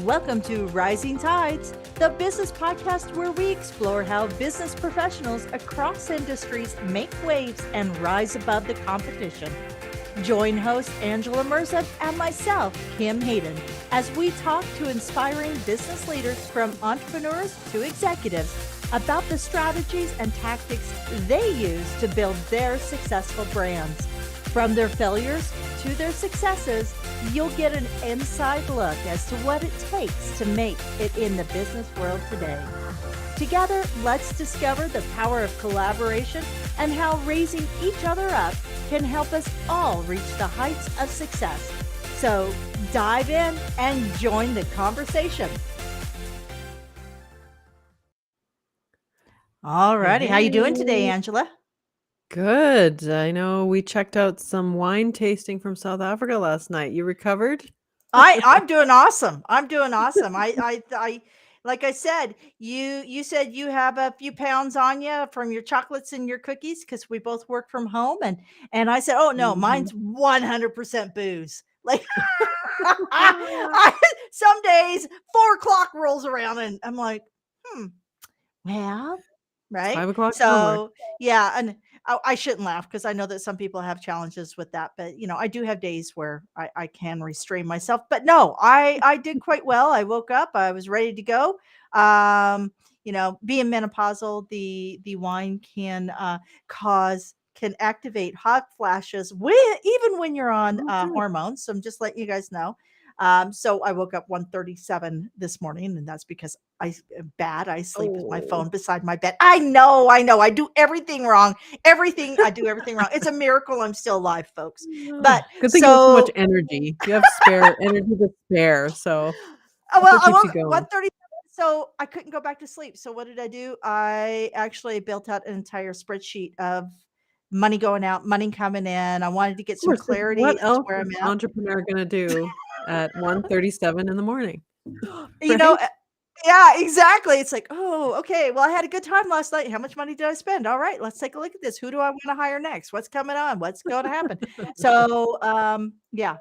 Welcome to Rising Tides, the business podcast where we explore how business professionals across industries make waves and rise above the competition. Join host Angela Merza and myself, Kim Hayden, as we talk to inspiring business leaders from entrepreneurs to executives about the strategies and tactics they use to build their successful brands. From their failures to their successes, you'll get an inside look as to what it takes to make it in the business world today. Together, let's discover the power of collaboration and how raising each other up can help us all reach the heights of success. So dive in and join the conversation. All righty. How you doing today, Angela? Good. I know we checked out some wine tasting from South Africa last night. You recovered? I'm doing awesome. I'm doing awesome. I like I said, you said you have a few pounds on you from your chocolates and your cookies because we both work from home, and I said, oh no, mine's 100% booze. Like some days 4:00 rolls around and I'm like, well, right. 5 o'clock So yeah, and I shouldn't laugh because I know that some people have challenges with that, but I do have days where I can restrain myself. But no, I did quite well. I woke up, I was ready to go. Being menopausal, the wine can activate hot flashes even when you're on hormones. So I'm just letting you guys know. So I woke up 1:37 this morning, and that's because I sleep with my phone beside my bed. I know. I do everything wrong. I do everything wrong. It's a miracle I'm still alive, folks. But good thing you have so much energy. You have spare energy to spare. So I woke 1:37, so I couldn't go back to sleep. So what did I do? I actually built out an entire spreadsheet of money going out, money coming in. I wanted to get some clarity. What else is an entrepreneur going to do at 1:37 in the morning? Yeah, exactly. It's like, oh, okay. Well, I had a good time last night. How much money did I spend? All right, let's take a look at this. Who do I want to hire next? What's coming on? What's going to happen? So, I'm good.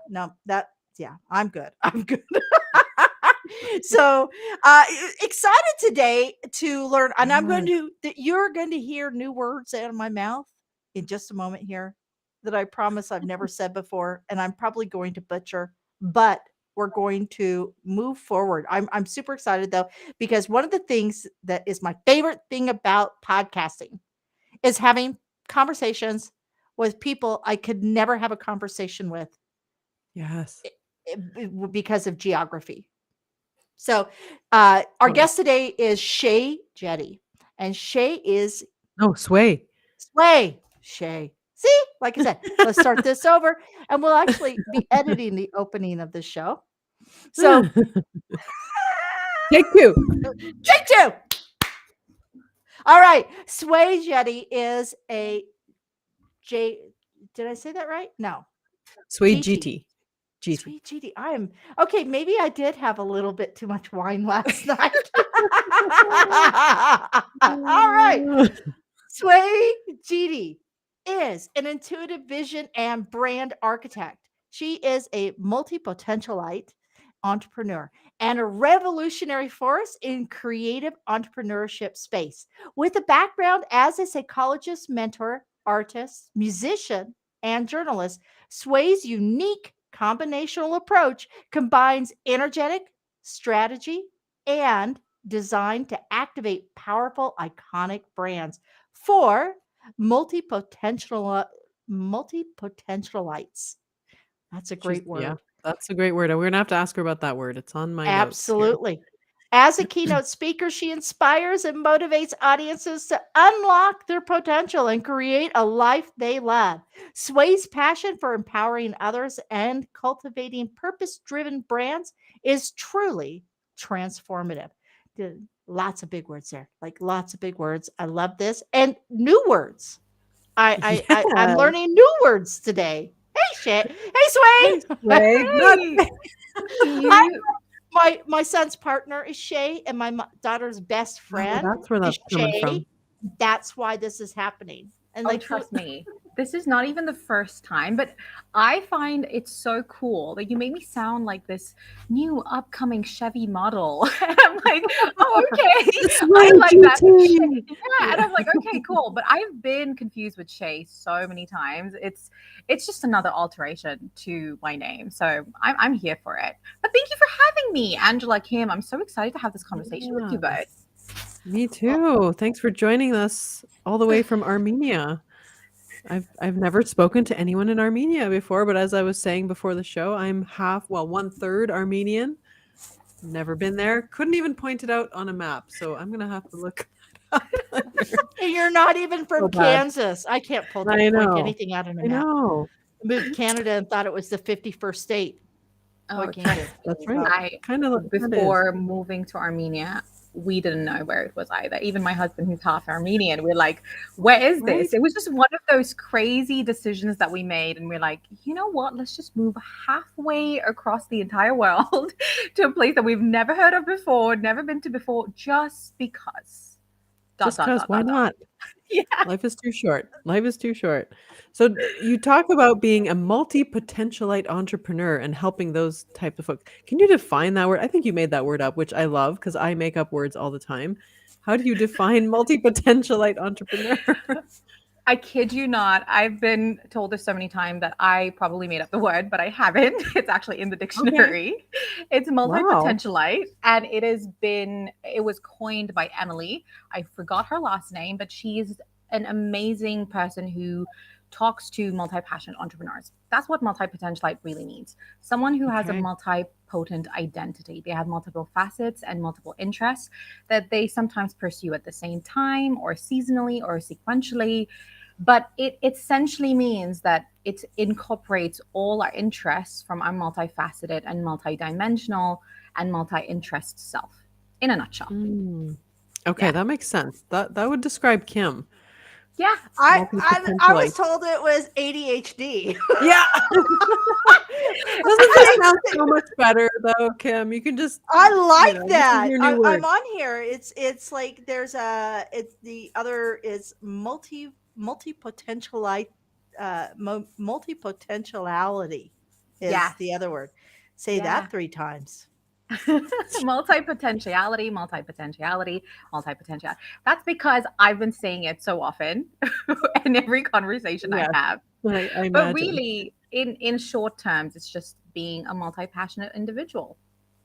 I'm good. So, excited today to learn, and you're going to hear new words out of my mouth in just a moment here that I promise I've never said before, and I'm probably going to butcher, but we're going to move forward. I'm super excited though, because one of the things that is my favorite thing about podcasting is having conversations with people I could never have a conversation with. Yes. Because of geography. So our guest today is Swey Jitti, and Swey is Swey. Swey. See, like I said, let's start this over, and we'll actually be editing the opening of the show. So, take two. All right, Swey Jitti is a J. Did I say that right? No. Swey Jitti. Swey Jitti. I am okay. Maybe I did have a little bit too much wine last night. All right, Swey Jitti is an intuitive vision and brand architect. She is a multi-potentialite entrepreneur and a revolutionary force in creative entrepreneurship space. With a background as a psychologist, mentor, artist, musician, and journalist, Swey's unique combinational approach combines energetic strategy and design to activate powerful, iconic brands for multi-potentialites. That's a great word. Yeah, that's a great word. We're going to have to ask her about that word. It's on my notes. Absolutely. As a keynote speaker, she inspires and motivates audiences to unlock their potential and create a life they love. Swey's passion for empowering others and cultivating purpose-driven brands is truly transformative. Lots of big words there, lots of big words. I love this. And new words. I'm learning new words today. Hey, Swey. Hey, My son's partner is Swey, and my daughter's best friend. That's where that's coming from. That's why this is happening. And trust me. this is not even the first time, but I find it so cool that you made me sound like this new upcoming Chevy model. And I'm like, oh, okay. This I way, like that. Jitti. Yeah. And Yeah. I'm like, okay, cool. But I've been confused with Shay so many times. It's just another alteration to my name. So I'm here for it. But thank you for having me, Angela, Kim. I'm so excited to have this conversation with you both. Yes. Me Well, too. Thanks for joining us all the way from Armenia. I've never spoken to anyone in Armenia before, but as I was saying before the show, I'm one third Armenian. Never been there. Couldn't even point it out on a map. So I'm gonna have to look that up later. you're not even So from bad. Kansas. I can't I point know. anything out on a I map. know. Moved to Canada and thought it was the 51st state. Oh, What can you do? That's right. I Kind of it is. before moving to Armenia, we didn't know where it was either. Even my husband, who's half Armenian, we're like, "Where is Right? this?" It was just one of those crazy decisions that we made, and we're like, "You know what? Let's just move halfway across the entire world to a place that we've never heard of before, never been to before, just because." Just because, why not? Yeah. Life is too short. Life is too short. So you talk about being a multi-potentialite entrepreneur and helping those type of folks. Can you define that word? I think you made that word up, which I love because I make up words all the time. How do you define multi-potentialite entrepreneur? I kid you not. I've been told this so many times that I probably made up the word, but I haven't. It's actually in the Okay. dictionary. It's Wow. multi-potentialite, and it was coined by Emily. I forgot her last name, but she's an amazing person who talks to multi-passionate entrepreneurs. That's what multi-potentialite really means. Someone who has a Okay. multi-potent identity. They have multiple facets and multiple interests that they sometimes pursue at the same time or seasonally or sequentially, but it essentially means that it incorporates all our interests from our multifaceted and multidimensional and multi-interest self in a nutshell. Mm. Okay, Yeah. that makes sense. That would describe Kim. Yeah. I was Multi-potentialite. told it was ADHD. Yeah. Doesn't this sound so much better though, Kim? You can just, I you like know, this is that. your new I'm word. on here. It's like there's a it's the other is multi potentialite multi potentiality is Yes. the other word. Say Yeah. that 3 times. Multi-potentiality, multi-potentiality, multi-potentiality. That's because I've been saying it so often in every conversation I Yes, have. I But imagine. really, in short terms, it's just being a multi-passionate individual.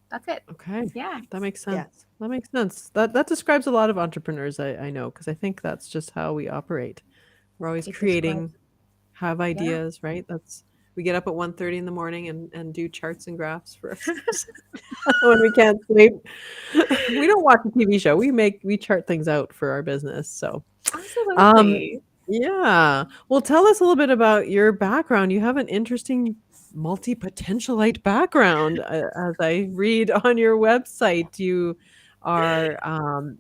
That's it. Okay, Yeah. that makes Yes. sense. That makes sense. That describes a lot of entrepreneurs I know because I think that's just how we operate. We're always It describes, creating, have yeah. ideas, right? That's we get up at 1:30 in the morning and do charts and graphs for ourselves when we can't sleep. We don't watch a TV show. We chart things out for our business. So, um, Absolutely. yeah. Well, tell us a little bit about your background. You have an interesting multi-potentialite background. As I read on your website, you are,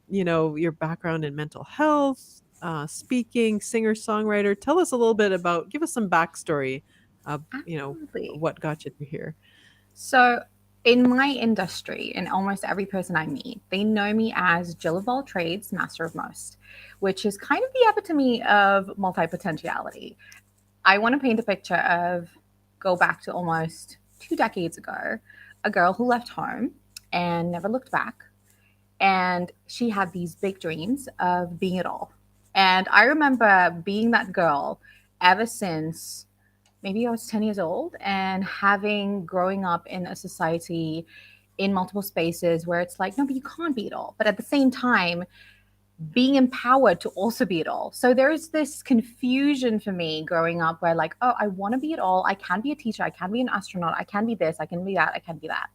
your background in mental health, speaking, singer-songwriter. Tell us a little bit about, give us some backstory of, Absolutely. what got you to here. So, in my industry, and almost every person I meet, they know me as Jill of all trades, master of most, which is kind of the epitome of multi potentiality. I want to paint a picture of go back to almost 2 decades ago, a girl who left home and never looked back. And she had these big dreams of being it all. And I remember being that girl ever since maybe I was 10 years old and having growing up in a society in multiple spaces where it's like, no, but you can't be it all. But at the same time, being empowered to also be it all. So there's this confusion for me growing up where, like, oh, I want to be it all. I can be a teacher. I can be an astronaut. I can be this. I can be that. I can be that.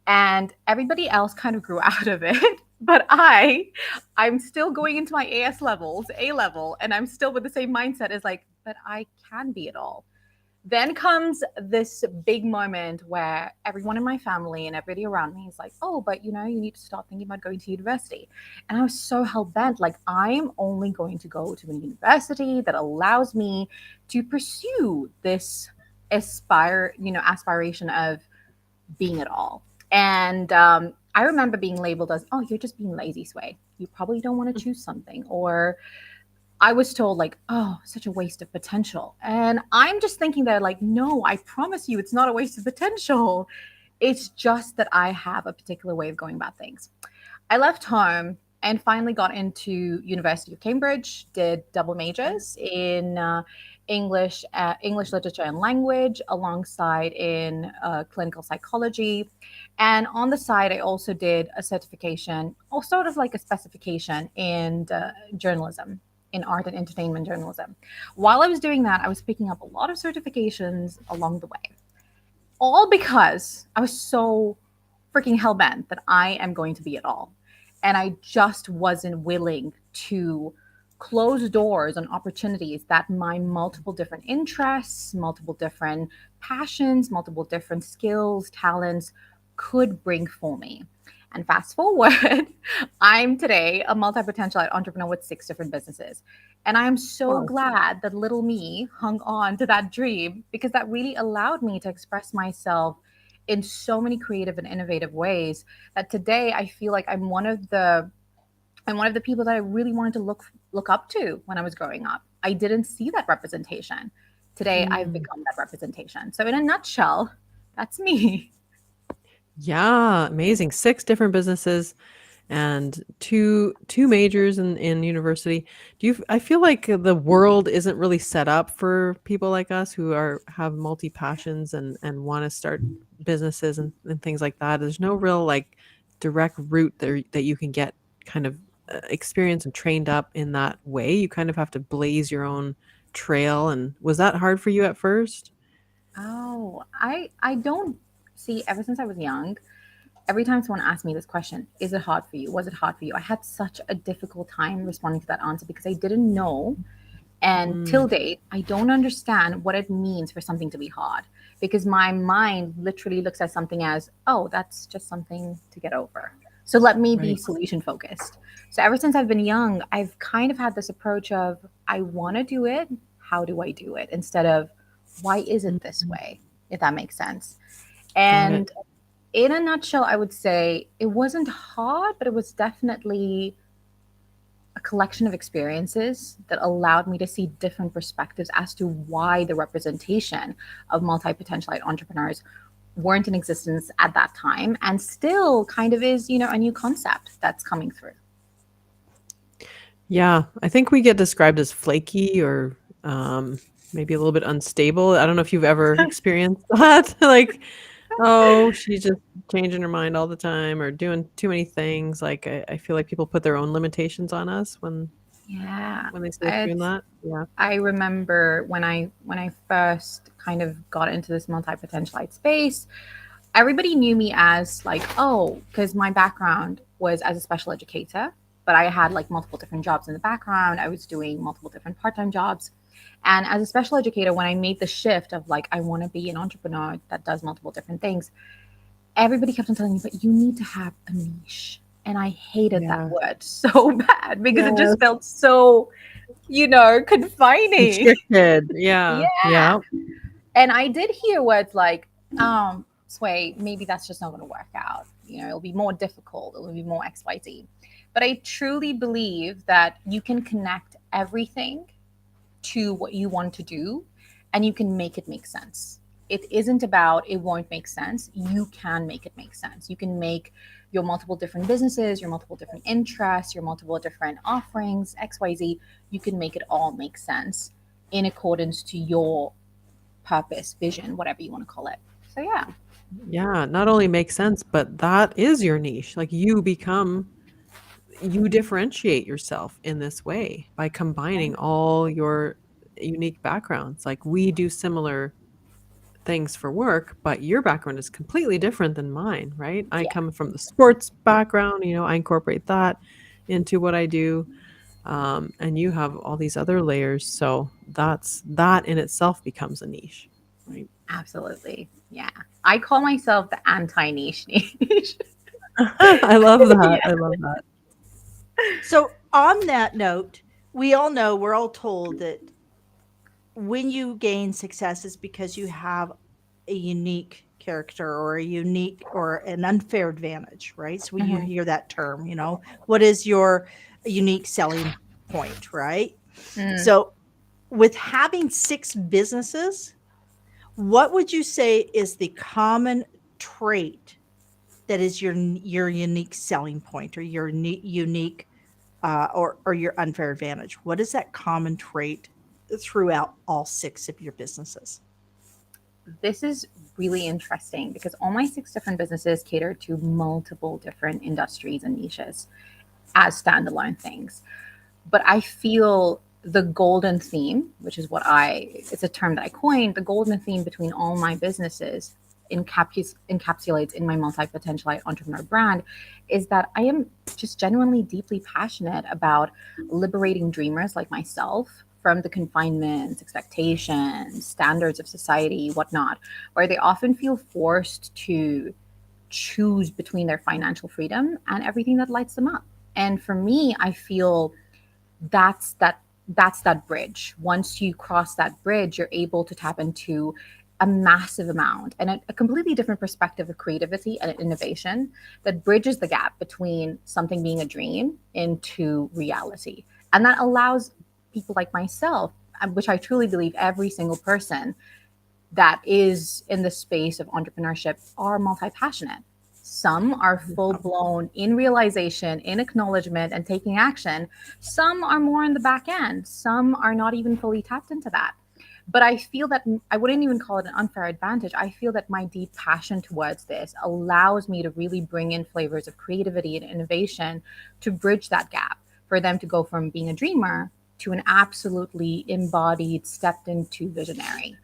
And everybody else kind of grew out of it. But I'm still going into my AS levels, A level, and I'm still with the same mindset as like, but I can be it all. Then comes this big moment where everyone in my family and everybody around me is like, oh, but you need to start thinking about going to university. And I was so hell bent, like, I am only going to go to a university that allows me to pursue this aspiration of being it all. And I remember being labeled as, oh, you're just being lazy, Sway. You probably don't want to choose something. Or I was told like, oh, such a waste of potential. And I'm just thinking that like, no, I promise you it's not a waste of potential. It's just that I have a particular way of going about things. I left home and finally got into University of Cambridge, did double majors in English literature and language, alongside in clinical psychology. And on the side, I also did a certification, or sort of like a specification in journalism, in art and entertainment journalism. While I was doing that, I was picking up a lot of certifications along the way, all because I was so freaking hell bent that I am going to be it all. And I just wasn't willing to close doors on opportunities that my multiple different interests, multiple different passions, multiple different skills, talents could bring for me. And fast forward, I'm today a multi potentialite entrepreneur with 6 different businesses. And I'm so Wow. glad that little me hung on to that dream, because that really allowed me to express myself in so many creative and innovative ways that today I feel like I'm one of the people that I really wanted to look up to when I was growing up. I didn't see that representation. Today I've Mm. become that representation. So in a nutshell, that's me. Yeah, amazing. 6 different businesses and two majors in university. I feel like the world isn't really set up for people like us who have multi passions and want to start businesses and things like that. There's no real like direct route there that you can get kind of experience and trained up in that way. You kind of have to blaze your own trail. And was that hard for you at first? Oh, I don't see, ever since I was young, every time someone asked me this question, is it hard for you? Was it hard for you? I had such a difficult time responding to that answer because I didn't know. And Mm, till date, I don't understand what it means for something to be hard, because my mind literally looks at something as, oh, that's just something to get over. So let me be right. solution focused. So ever since I've been young, I've kind of had this approach of, I want to do it. How do I do it? Instead of, why is it this Mhm. way? If that makes sense. Got it. And in a nutshell, I would say it wasn't hard, but it was definitely a collection of experiences that allowed me to see different perspectives as to why the representation of multi potentialite entrepreneurs weren't in existence at that time, and still kind of is, a new concept that's coming through. Yeah, I think we get described as flaky or maybe a little bit unstable. I don't know if you've ever experienced that. Like, oh, she's just changing her mind all the time or doing too many things. Like, I feel like people put their own limitations on us Yeah, when they say they're doing it's that. Yeah. I remember when I first kind of got into this multi potentialite space, everybody knew me as like, oh, because my background was as a special educator, but I had like multiple different jobs in the background. I was doing multiple different part-time jobs. And as a special educator, when I made the shift of like, I want to be an entrepreneur that does multiple different things, everybody kept on telling me, but you need to have a niche. And I hated that Yeah. word so bad because it Yes. just felt so, confining. Constricted. Yeah. Yeah. Yeah. And I did hear words like, Sway, maybe that's just not going to work out. It'll be more difficult. It'll be more XYZ. But I truly believe that you can connect everything to what you want to do and you can make it make sense. It isn't about it won't make sense. You can make it make sense. You can make your multiple different businesses, your multiple different interests, your multiple different offerings, XYZ, you can make it all make sense in accordance to your purpose, vision, whatever you want to call it. So yeah. Yeah. Not only makes sense, but that is your niche. Like you differentiate yourself in this way by combining all your unique backgrounds. Like we do similar things for work, but your background is completely different than mine, right? I Yeah. come from the sports background, I incorporate that into what I do. And you have all these other layers. So that in itself becomes a niche, right? Absolutely. Yeah. I call myself the anti niche niche. I love that. Yeah. I love that. So, on that note, we're all told that when you gain success is because you have a unique character or a unique or an unfair advantage, right? So, when you Mhm. hear that term, what is your unique selling point, right? Mm. So, with having 6 businesses, what would you say is the common trait that is your unique selling point or your unique or your unfair advantage? What is that common trait throughout all 6 of your businesses? This is really interesting because all my 6 different businesses cater to multiple different industries and niches as standalone things. But I feel the golden theme, which is it's a term that I coined, the golden theme between all my businesses encapsulates in my multi-potentialite entrepreneur brand is that I am just genuinely deeply passionate about liberating dreamers like myself from the confinements, expectations, standards of society, whatnot, where they often feel forced to choose between their financial freedom and everything that lights them up. And for me, I feel that's that that's that bridge. Once you cross that bridge, you're able to tap into a massive amount and a completely different perspective of creativity and innovation that bridges the gap between something being a dream into reality. And that allows people like myself, which I truly believe every single person that is in the space of entrepreneurship are multi-passionate. Some are full blown in realization, in acknowledgement, and taking action. Some are more in the back end. Some are not even fully tapped into that. But I feel that I wouldn't even call it an unfair advantage. I feel that my deep passion towards this allows me to really bring in flavors of creativity and innovation to bridge that gap for them to go from being a dreamer to an absolutely embodied, stepped into visionary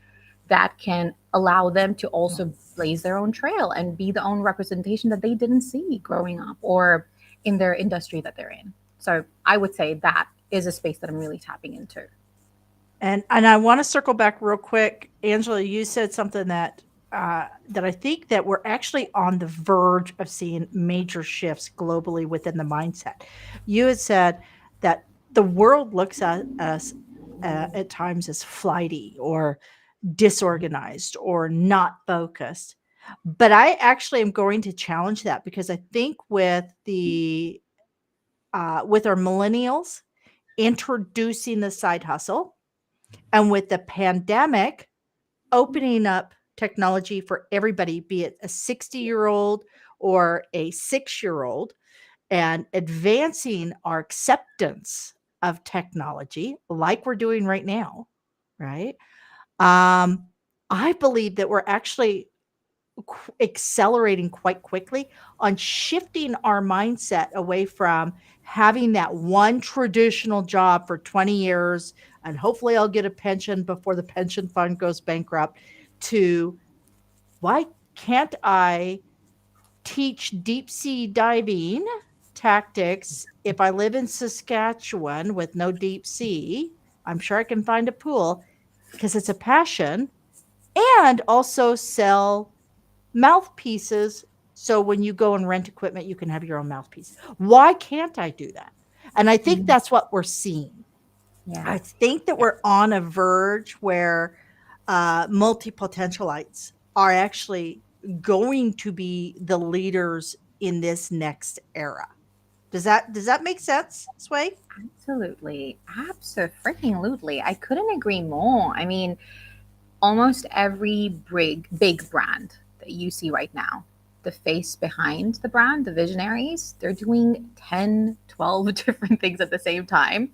that can allow them to also blaze their own trail and be the own representation that they didn't see growing up or in their industry that they're in. So I would say that is a space that I'm really tapping into. And I want to circle back real quick, Angela. You said something that I think that we're actually on the verge of seeing major shifts globally within the mindset. You had said that the world looks at us at times as flighty or disorganized or not focused. But I actually am going to challenge that because I think with our millennials introducing the side hustle and with the pandemic opening up technology for everybody, be it a 60-year-old or a 6-year-old, and advancing our acceptance of technology like we're doing right now, right? Um, I believe that we're actually accelerating quite quickly on shifting our mindset away from having that one traditional job for 20 years and hopefully I'll get a pension before the pension fund goes bankrupt to why can't I teach deep sea diving tactics if I live in Saskatchewan with no deep sea? I'm sure I can find a pool because it's a passion and also sell mouthpieces. So when you go and rent equipment, you can have your own mouthpiece. Why can't I do that? And I think Mhm. that's what we're seeing. Yeah. I think that we're on a verge where multi potentialites are actually going to be the leaders in this next era. Does that make sense, Sway? Absolutely. Absolutely. I couldn't agree more. I mean, almost every big brand that you see right now, the face behind the brand, the visionaries, they're doing 10, 12 different things at the same time.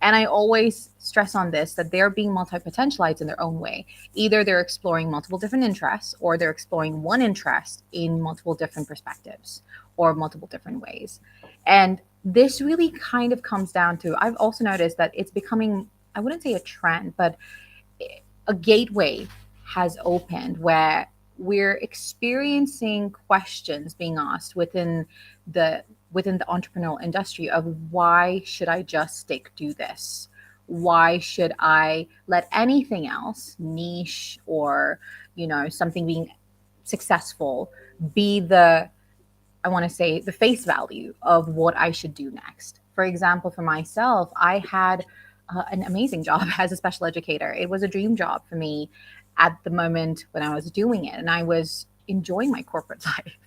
And I always stress on this that they're being multi potentialites in their own way. Either they're exploring multiple different interests or they're exploring one interest in multiple different perspectives or multiple different ways. And this really kind of comes down to, I've also noticed that it's becoming, I wouldn't say a trend, but a gateway has opened where we're experiencing questions being asked the within the entrepreneurial industry of why should I just stick to this? Why should I let anything else, niche or something being successful, be the, I want to say, the face value of what I should do next? For example, for myself, I had an amazing job as a special educator. It was a dream job for me at the moment when I was doing it, and I was enjoying my corporate life.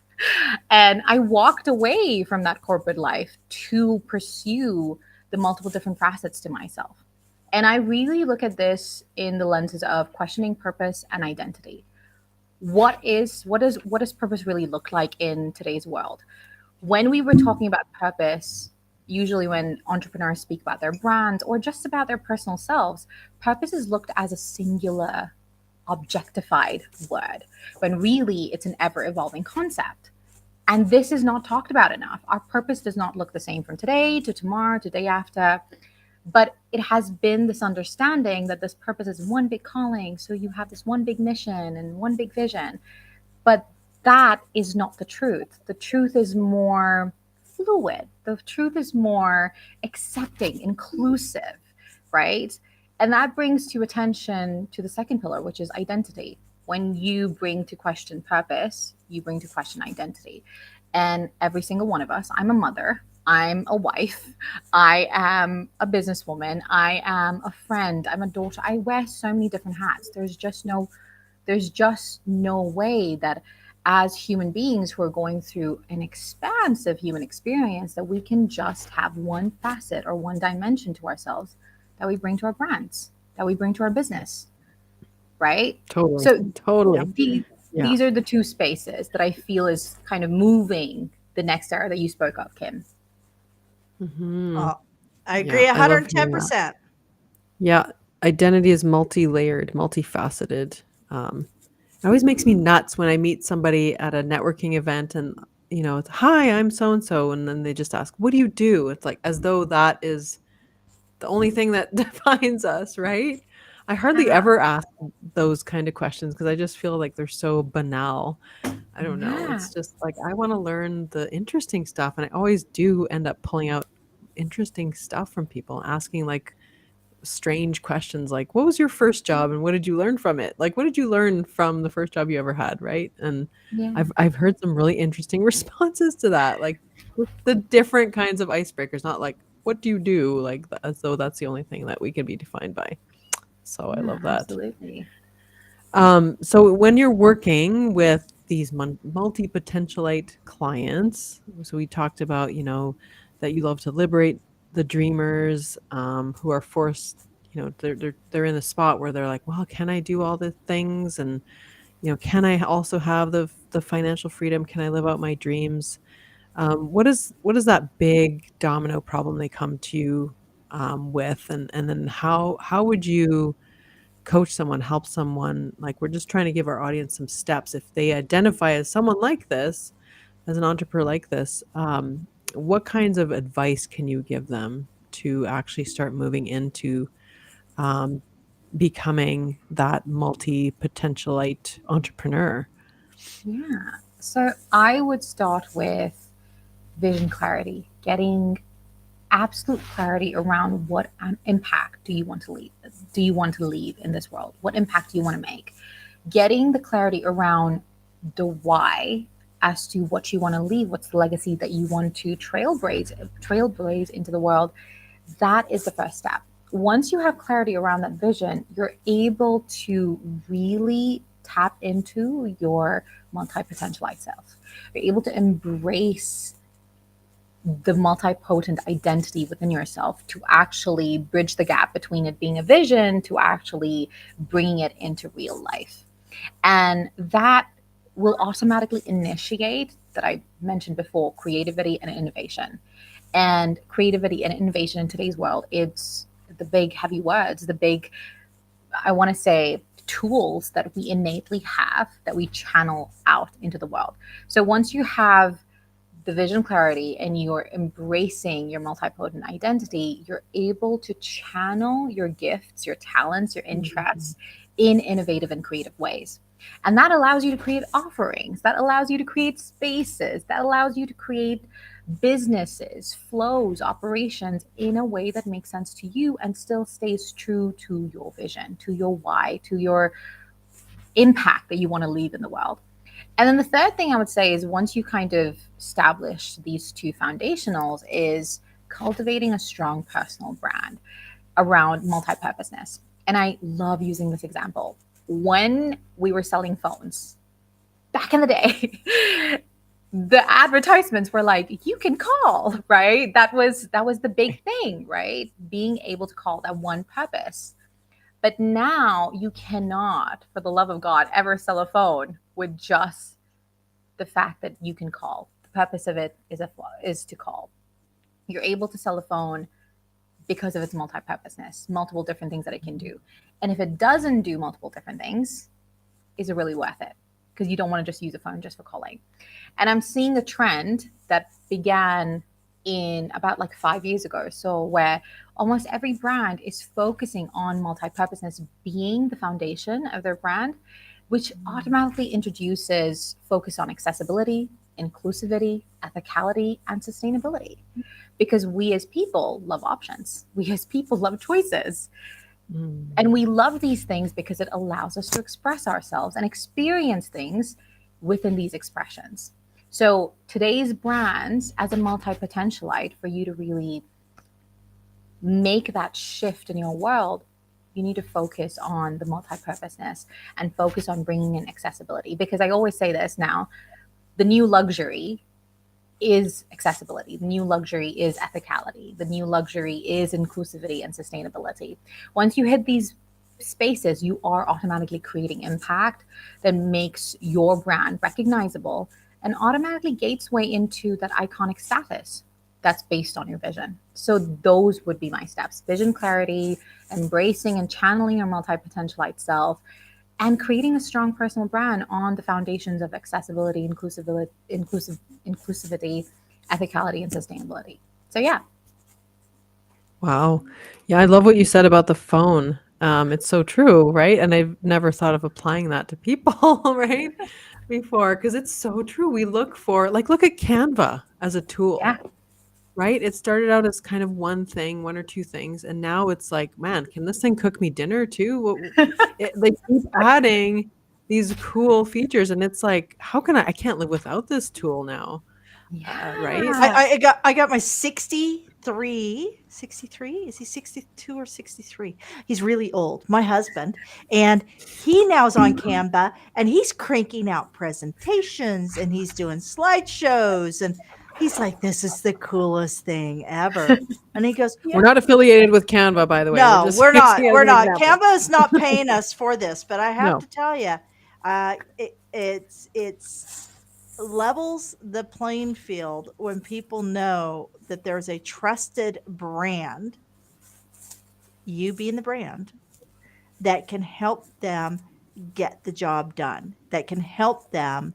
And I walked away from that corporate life to pursue the multiple different facets to myself. And I really look at this in the lenses of questioning purpose and identity. What does purpose really look like in today's world? When we were talking about purpose, usually when entrepreneurs speak about their brands or just about their personal selves, purpose is looked as a singular, objectified word, when really it's an ever evolving concept. And this is not talked about enough. Our purpose does not look the same from today to tomorrow to day after. But it has been this understanding that this purpose is one big calling. So you have this one big mission and one big vision. But that is not the truth. The truth is more fluid. The truth is more accepting, inclusive, right? And that brings to attention to the second pillar, which is identity. When you bring to question purpose, you bring to question identity. And every single one of us, I'm a mother, I'm a wife, I am a businesswoman, I am a friend, I'm a daughter. I wear so many different hats. There's just no way that as human beings who are going through an expansive human experience that we can just have one facet or one dimension to ourselves that we bring to our brands, that we bring to our business, right? Totally. So Totally. Yeah. these are the two spaces that I feel is kind of moving the next era that you spoke of, Kim. Mhm. Oh, I agree Yeah, I love hearing that. 110%. Yeah, identity is multi-layered, multifaceted. It always makes me nuts when I meet somebody at a networking event and, it's, hi, I'm so and so. And then they just ask, what do you do? It's like as though that is the only thing that defines us, right? I hardly Yeah. ever ask those kind of questions because I just feel like they're so banal. I don't know. Yeah. It's just like I want to learn the interesting stuff. And I always do end up pulling out interesting stuff from people, asking like strange questions like, what was your first job and what did you learn from it? Like, what did you learn from the first job you ever had, right? And Yeah. I've heard some really interesting responses to that, like with the different kinds of icebreakers, not like, what do you do? Like, as though that's the only thing that we could be defined by. So I Yeah, love that. absolutely. So when you're working with these multi-potentialite clients, so we talked about, that you love to liberate the dreamers who are forced, they're in a spot where they're like, well, can I do all the things? And, can I also have the financial freedom? Can I live out my dreams? What is that big domino problem they come to you with? And then how would you coach someone, help someone? Like, we're just trying to give our audience some steps. If they identify as someone like this, as an entrepreneur like this, what kinds of advice can you give them to actually start moving into um, becoming that multi-potentialite entrepreneur? Yeah. So I would start with vision clarity, getting absolute clarity around what impact do you want to leave? Do you want to leave in this world? What impact do you want to make? Getting the clarity around the why as to what you want to leave, what's the legacy that you want to trailblaze into the world. That is the first step. Once you have clarity around that vision, you're able to really tap into your multi-potentialite self. You're able to embrace the multi-potent identity within yourself to actually bridge the gap between it being a vision to actually bringing it into real life. And that will automatically initiate, that I mentioned before, creativity and innovation. And creativity and innovation in today's world, it's the big heavy words, the big, I want to say, tools that we innately have that we channel out into the world. So once you have the vision clarity and you're embracing your multipotent identity, you're able to channel your gifts, your talents, your interests in innovative and creative ways. And that allows you to create offerings, that allows you to create spaces, that allows you to create businesses, flows, operations in a way that makes sense to you and still stays true to your vision, to your why, to your impact that you want to leave in the world. And then the third thing I would say is once you kind of establish these two foundationals is cultivating a strong personal brand around multi-purposeness. And I love using this example. When we were selling phones back in the day, the advertisements were like, you can call, right? That was the big thing, right? Being able to call, that one purpose. But now you cannot, for the love of God, ever sell a phone with just the fact that you can call. The purpose of it is to call. You're able to sell a phone because of its multi-purposeness, multiple different things that it can do. And if it doesn't do multiple different things, is it really worth it? Because you don't want to just use a phone just for calling. And I'm seeing a trend that began in about like 5 years ago or so, where almost every brand is focusing on multi-purposeness being the foundation of their brand, which automatically introduces focus on accessibility, inclusivity, ethicality, and sustainability. Because we as people love options. We as people love choices. And we love these things because it allows us to express ourselves and experience things within these expressions. So today's brands, as a multi-potentialite, for you to really make that shift in your world, you need to focus on the multi-purposeness and focus on bringing in accessibility. Because I always say this now, the new luxury is accessibility. The new luxury is ethicality. The new luxury is inclusivity and sustainability. Once you hit these spaces, you are automatically creating impact that makes your brand recognizable and automatically gates way into that iconic status that's based on your vision. So those would be my steps: vision clarity, embracing and channeling your multi-potentialite self, and creating a strong personal brand on the foundations of accessibility, inclusivity, ethicality, and sustainability. So yeah. Wow. Yeah, I love what you said about the phone. It's so true, right? And I've never thought of applying that to people, right? Before, because it's so true. We look for, like, look at Canva as a tool. Yeah. Right? It started out as kind of one thing, one or two things, and now it's like, man, can this thing cook me dinner too? They keep adding these cool features, and it's like, how can I can't live without this tool now, right? I got my 63. Is he 62 or 63? He's really old, my husband, and he now's on Canva, and he's cranking out presentations, and he's doing slideshows, and he's like, this is the coolest thing ever. And he goes, We're not affiliated with Canva, by the way. no, just we're not. using it as We're an not. example. Canva is not paying us for this, but I have No. to tell you, it's levels the playing field when people know that there's a trusted brand, you being the brand, that can help them get the job done, that can help them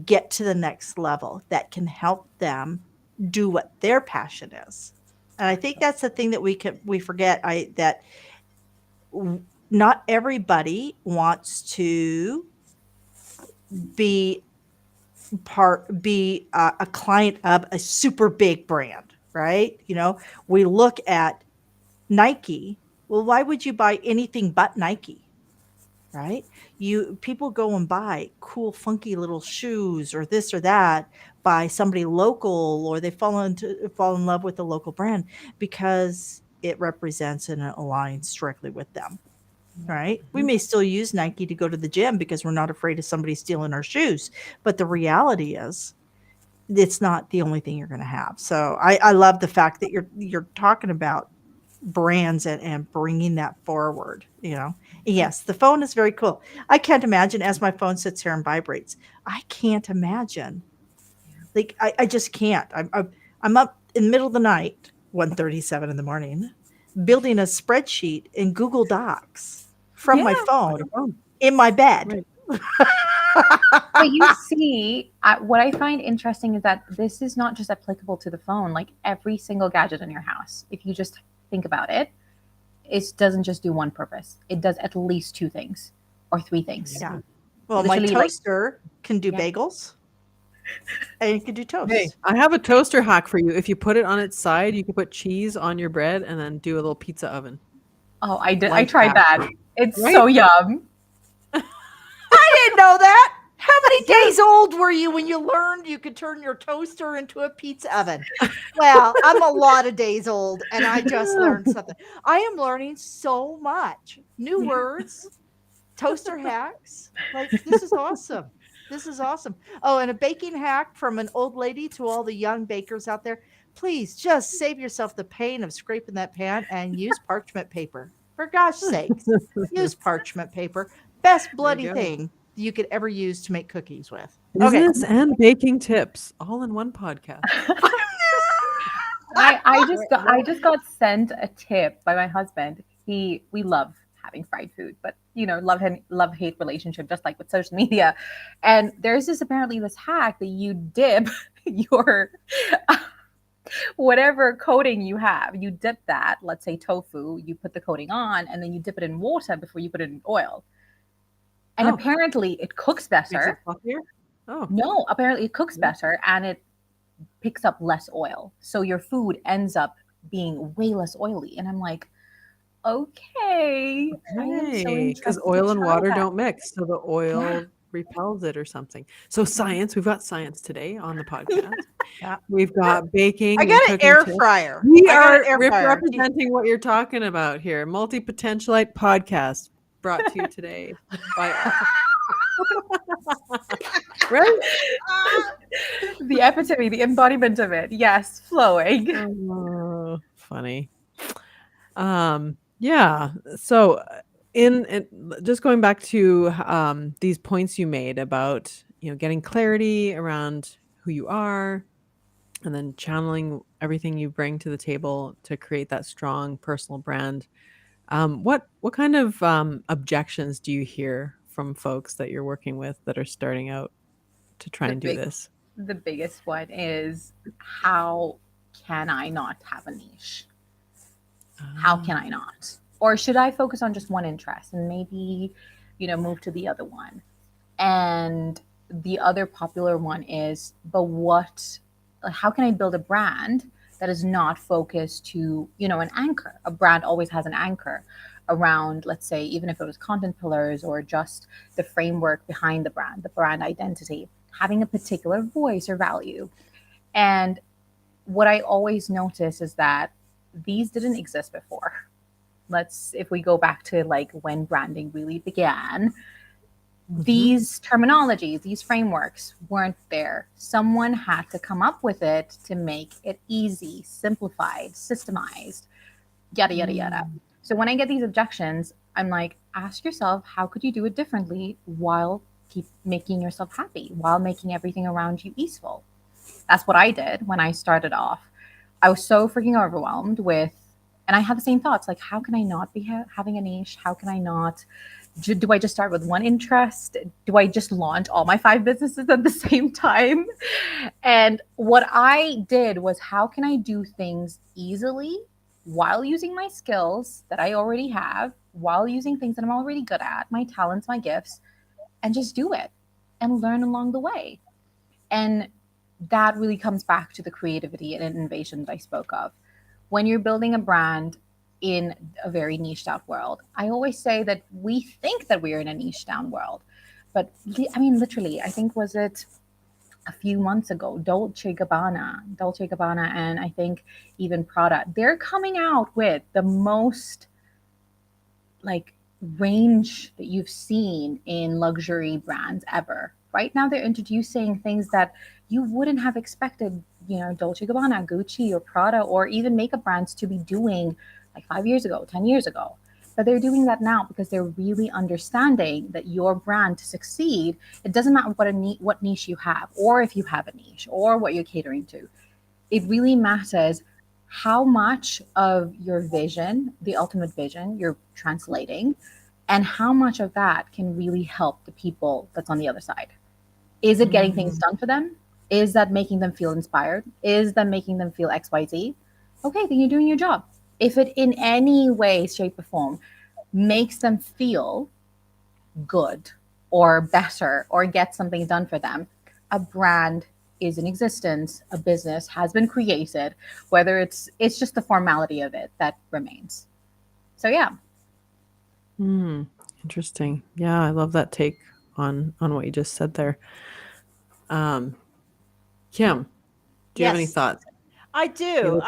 get to the next level, that can help them do what their passion is. And I think that's the thing that we forget. That not everybody wants to be a client of a super big brand, right? We look at Nike. Well, why would you buy anything but Nike? Right? People go and buy cool, funky little shoes or this or that by somebody local, or they fall in love with the local brand because it represents and it aligns directly with them. Right? We may still use Nike to go to the gym because we're not afraid of somebody stealing our shoes. But the reality is, it's not the only thing you're going to have. So I love the fact that you're talking about brands and bringing that forward. Yes, the phone is very cool. I can't imagine, as my phone sits here and vibrates, I can't imagine. Like, I just can't. I'm up in the middle of the night, 1:37 in the morning, building a spreadsheet in Google Docs from my phone in my bed. Right. But you see, what I find interesting is that this is not just applicable to the phone. Like every single gadget in your house, if you just think about it, it doesn't just do one purpose. It does at least two things or three things. Yeah. Well, Literally, my toaster can do bagels, and it can do toast. Hey, I have a toaster hack for you. If you put it on its side, you can put cheese on your bread and then do a little pizza oven. Oh, I did. I Like tried that. that. It's Right? so yum. I didn't know that. How many days old were you when you learned you could turn your toaster into a pizza oven? Well, I'm a lot of days old, and I just learned something. I am learning so much. New words, toaster hacks. Like, this is awesome. This is awesome. Oh, and a baking hack from an old lady to all the young bakers out there. Please just save yourself the pain of scraping that pan and use parchment paper. For gosh sakes, use parchment paper. Best There you bloody go. thing you could ever use to make cookies with. Okay. Business and baking tips all in one podcast. I just got sent a tip by my husband. We love having fried food, but love hate relationship, just like with social media. And there's apparently this hack that you dip your whatever coating you have, you dip that, let's say tofu, you put the coating on, and then you dip it in water before you put it in oil. And apparently it cooks Makes it better. fluffier? Oh, No, apparently it cooks better and it picks up less oil. So your food ends up being way less oily. And I'm like, okay. I am so because interested oil to and try water that. don't mix, so the oil Yeah. repels it or something. So science, we've got science today on the podcast. Yeah. We've got baking. I and got an cooking air tips. fryer. We I got are an air fryer. representing what you're talking about here. Multi-potentialite podcast brought to you today by right? The epitome, the embodiment of it. Yes, flowing. Oh, funny. Yeah. So in just going back to these points you made about, getting clarity around who you are and then channeling everything you bring to the table to create that strong personal brand. What kind of objections do you hear from folks that you're working with that are starting out to try The and do big this? the biggest one is, how can I not have a niche? How can I not? Or should I focus on just one interest and maybe, move to the other one? And the other popular one is, but how can I build a brand that is not focused to, an anchor? A brand always has an anchor around, let's say, even if it was content pillars or just the framework behind the brand identity, having a particular voice or value. And what I always notice is that these didn't exist before. If we go back to like when branding really began, these terminologies, these frameworks weren't there. Someone had to come up with it to make it easy, simplified, systemized, yada, yada, yada. So when I get these objections, I'm like, ask yourself, how could you do it differently while keep making yourself happy, while making everything around you easeful? That's what I did when I started off. I was so freaking overwhelmed and I had the same thoughts, like, how can I not be having a niche? How can I not? Do I just start with one interest? Do I just launch all my 5 businesses at the same time? And what I did was, how can I do things easily while using my skills that I already have, while using things that I'm already good at, my talents, my gifts, and just do it and learn along the way. And that really comes back to the creativity and innovation that I spoke of. When you're building a brand in a very niched out world, I always say that we think that we're in a niche down world. But I mean, literally, I think, was it a few months ago, Dolce Gabbana, and I think even Prada, they're coming out with the most like range that you've seen in luxury brands ever. Right now, they're introducing things that you wouldn't have expected, Dolce Gabbana, Gucci, or Prada, or even makeup brands to be doing like 5 years ago, 10 years ago. But they're doing that now because they're really understanding that your brand, to succeed, it doesn't matter what niche you have, or if you have a niche, or what you're catering to. It really matters how much of your vision, the ultimate vision, you're translating, and how much of that can really help the people that's on the other side. Is it getting things done for them? Is that making them feel inspired? Is that making them feel XYZ? Okay, then you're doing your job. If it in any way, shape, or form makes them feel good or better or get something done for them, a brand is in existence, a business has been created, whether it's just the formality of it that remains. So yeah. Interesting. Yeah, I love that take on what you just said there. Kim, do you have any Yes, thoughts? I You do.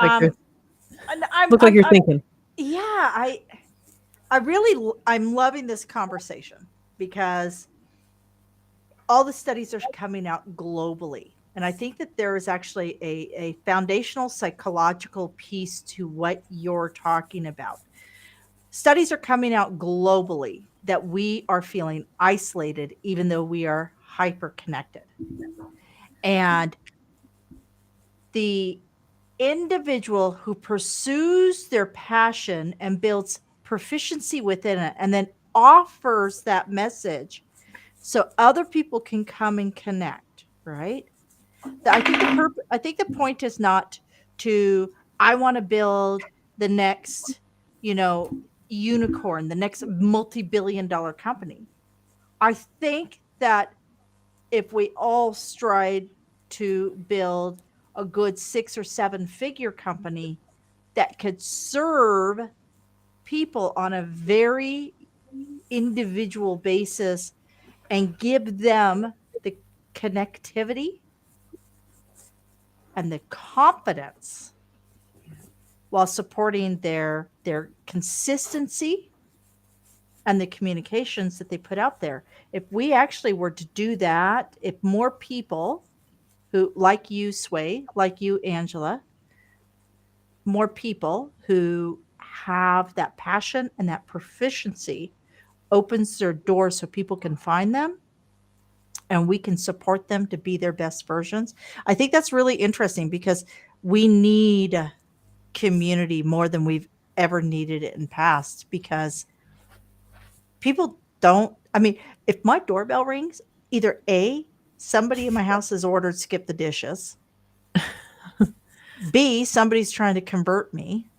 look like you're, I'm thinking. yeah, I'm loving this conversation because all the studies are coming out globally. And I think that there is actually a foundational psychological piece to what you're talking about. Studies are coming out globally that we are feeling isolated, even though we are hyper connected. And the individual who pursues their passion and builds proficiency within it and then offers that message so other people can come and connect, right? I think the point is not to I want to build the next, you know, unicorn, the next multi-billion dollar company. I think that if we all strive to build a good 6 or 7 figure company that could serve people on a very individual basis and give them the connectivity and the confidence while supporting their consistency and the communications that they put out there. If we actually were to do that, if more people who like you, Sway, like you, Angela, more people who have that passion and that proficiency opens their doors so people can find them and we can support them to be their best versions. I think that's really interesting because we need community more than we've ever needed it in past because people don't, I mean, if my doorbell rings, either A, somebody in my house has ordered skip the dishes. B, somebody's trying to convert me.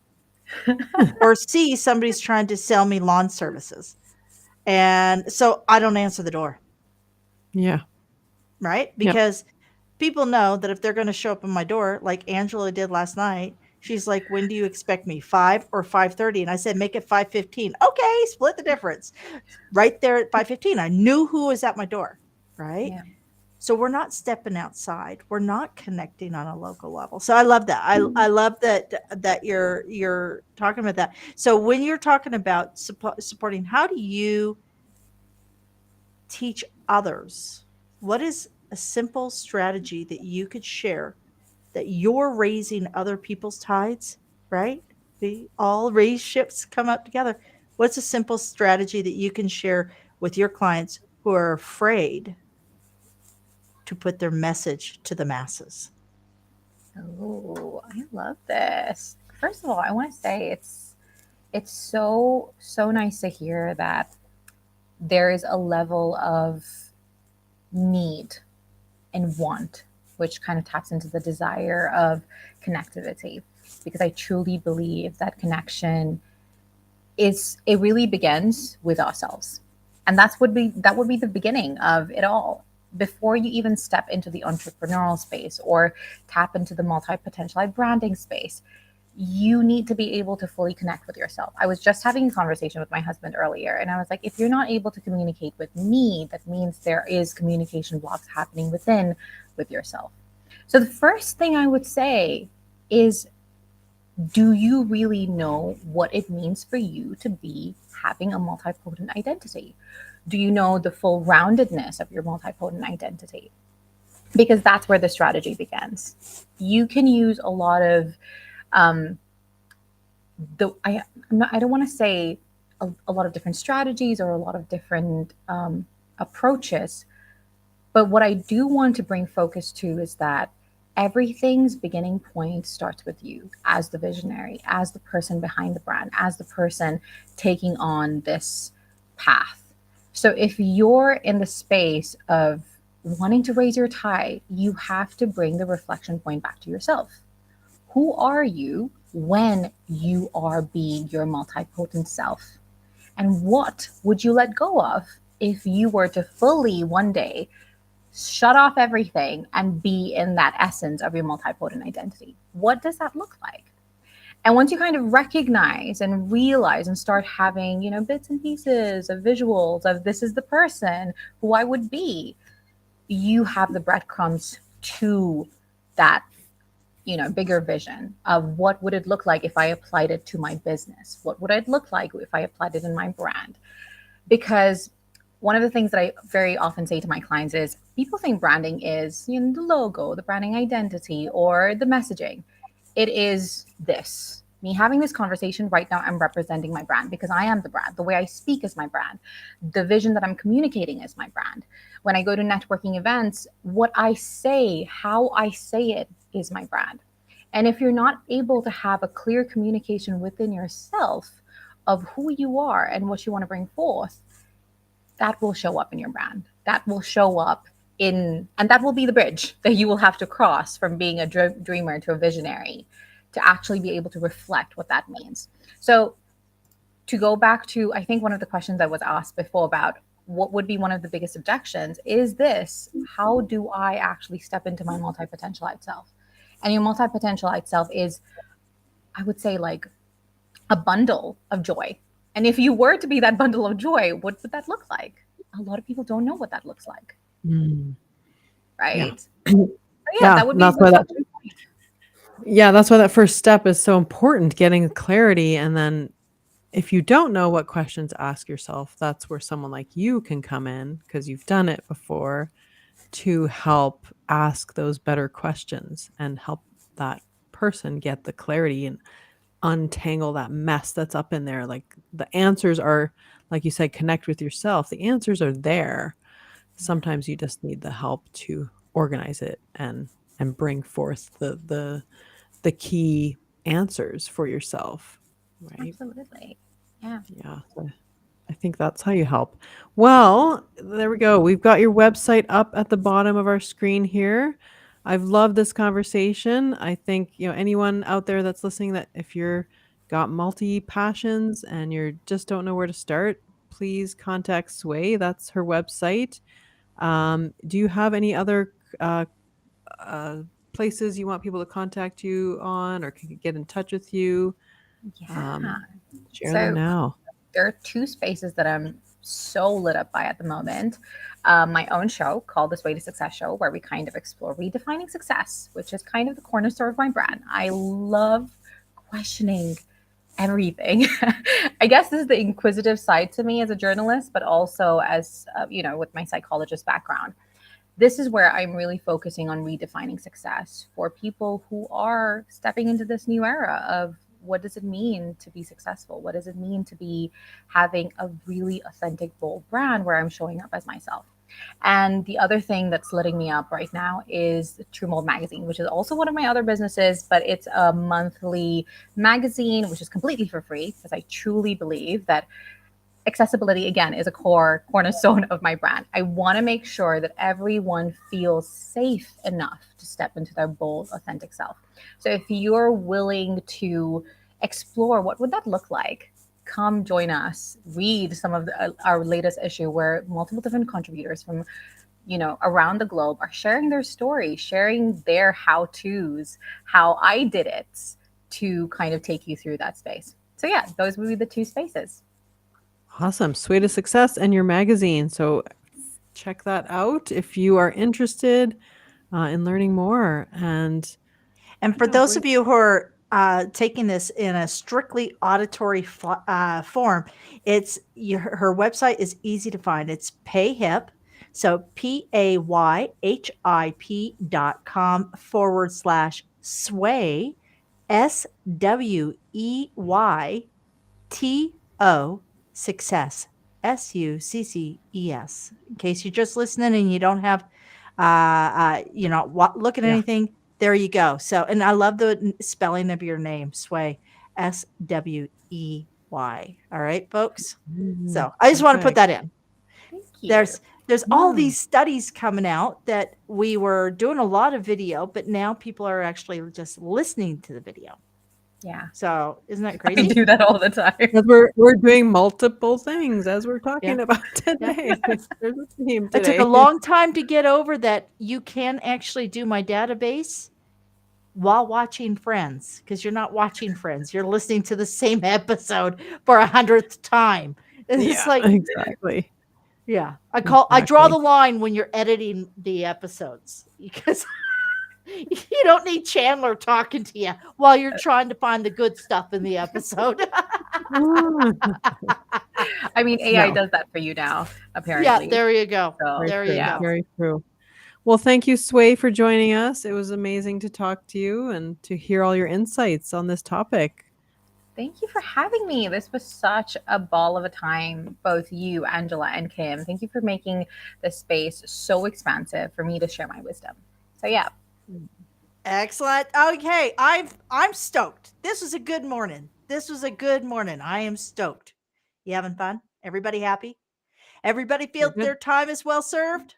Or C, somebody's trying to sell me lawn services. And so I don't answer the door. Yeah. Right? Because people know that if they're going to show up in my door, like Angela did last night, she's like, when do you expect me? 5 or 5:30? And I said, make it 5:15. Okay, split the difference. Right there at 5:15, I knew who was at my door. Right? Yeah. So we're not stepping outside. We're not connecting on a local level. So I love that. I love that you're talking about that. So when you're talking about supporting, how do you teach others? What is a simple strategy that you could share that you're raising other people's tides, right? We all raise ships come up together. What's a simple strategy that you can share with your clients who are afraid to put their message to the masses? Oh, I love this. First of all, I want to say it's so nice to hear that there is a level of need and want, which kind of taps into the desire of connectivity. Because I truly believe that connection it really begins with ourselves. And that would be the beginning of it all. Before you even step into the entrepreneurial space or tap into the multi-potentialite branding space, you need to be able to fully connect with yourself. I was just having a conversation with my husband earlier, and I was like, if you're not able to communicate with me, that means there is communication blocks happening within with yourself. So the first thing I would say is, do you really know what it means for you to be having a multipotent identity? Do you know the full roundedness of your multipotent identity? Because that's where the strategy begins. You can use a lot of I don't want to say a lot of different strategies or a lot of different approaches, but what I do want to bring focus to is that everything's beginning point starts with you as the visionary, as the person behind the brand, as the person taking on this path. So if you're in the space of wanting to raise your tide, you have to bring the reflection point back to yourself. Who are you when you are being your multipotent self? And what would you let go of if you were to fully one day shut off everything and be in that essence of your multipotent identity? What does that look like? And once you kind of recognize and realize and start having, bits and pieces of visuals of this is the person who I would be, you have the breadcrumbs to that, bigger vision of what would it look like if I applied it to my business? What would it look like if I applied it in my brand? Because one of the things that I very often say to my clients is people think branding is, you know, the logo, the branding identity, or the messaging. It is this. Me having this conversation right now, I'm representing my brand because I am the brand. The way I speak is my brand. The vision that I'm communicating is my brand. When I go to networking events, what I say, how I say it is my brand. And if you're not able to have a clear communication within yourself of who you are and what you want to bring forth, that will show up in your brand. That will show up and that will be the bridge that you will have to cross from being a dreamer to a visionary to actually be able to reflect what that means. So, to go back to, I think one of the questions that was asked before about what would be one of the biggest objections is this: how do I actually step into my multi-potentialite self? And your multi-potentialite self is, I would say, like a bundle of joy. And if you were to be that bundle of joy, what would that look like? A lot of people don't know what that looks like, Mm. Yeah. right? So yeah, that would be that's why that first step is so important, getting clarity. And then if you don't know what question to ask yourself, that's where someone like you can come in, because you've done it before, to help ask those better questions and help that person get the clarity and untangle that mess that's up in there. Like the answers are, like you said, connect with yourself. The answers are there. Sometimes you just need the help to organize it and bring forth the key answers for yourself, right? Absolutely. Yeah. Yeah. So I think that's how you help. Well, there we go. We've got your website up at the bottom of our screen here. I've loved this conversation. I think, anyone out there that's listening, that if you're got multi passions and you just don't know where to start, please contact Swey. That's her website. Do you have any other places you want people to contact you on, or can get in touch with you? Yeah. Share them now. There are two spaces that I'm so lit up by at the moment. My own show called the Swey to Success Show, where we kind of explore redefining success, which is kind of the cornerstone of my brand. I love questioning everything. I guess this is the inquisitive side to me as a journalist, but also as, with my psychologist background. This is where I'm really focusing on redefining success for people who are stepping into this new era of what does it mean to be successful? What does it mean to be having a really authentic, bold brand where I'm showing up as myself? And the other thing that's letting me up right now is True Mold Magazine, which is also one of my other businesses, but it's a monthly magazine, which is completely for free, because I truly believe that accessibility, again, is a cornerstone of my brand. I want to make sure that everyone feels safe enough to step into their bold, authentic self. So if you're willing to explore what would that look like, come join us, read some of our latest issue where multiple different contributors from around the globe are sharing their story, sharing their how-tos, how I did it, to kind of take you through that space. So yeah, those would be the two spaces. Awesome. Swey to Success and your magazine. So check that out if you are interested in learning more. And for those of you who are taking this in a strictly auditory form, her website is easy to find. It's PayHip. So payhip.com/sway, SWEYTO, success, SUCCES. In case you're just listening and you don't have, look at anything, there you go. So, and I love the spelling of your name, Swey, SWEY. All right, folks. So I just want to put that in. Thank you. There's all these studies coming out that we were doing a lot of video, but now people are actually just listening to the video. Yeah. So isn't that crazy? I do that all the time. Because we're doing multiple things as we're talking about today. There's a theme today. It took a long time to get over that you can actually do my database while watching Friends, because you're not watching Friends. You're listening to the same episode for 100th time. It's like exactly. Yeah. I draw the line when you're editing the episodes, because you don't need Chandler talking to you while you're trying to find the good stuff in the episode. I mean, AI No. does that for you now, Yeah, apparently. there you go. So, Very There true. you yeah. go. Very true. Well, thank you, Sway, for joining us. It was amazing to talk to you and to hear all your insights on this topic. Thank you for having me. This was such a ball of a time, both you, Angela, and Kim. Thank you for making this space so expansive for me to share my wisdom. So, yeah. Excellent. Okay, I'm stoked. This was a good morning. I am stoked. You having fun? Everybody happy? Everybody feel Good. their time is well served?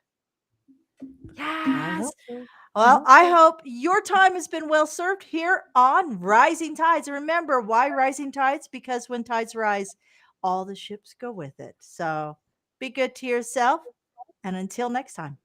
I Yes. hope so. Well, I hope your time has been well served here on Rising Tides. And remember, why rising tides? Because when tides rise, all the ships go with it. So be good to yourself. And until next time.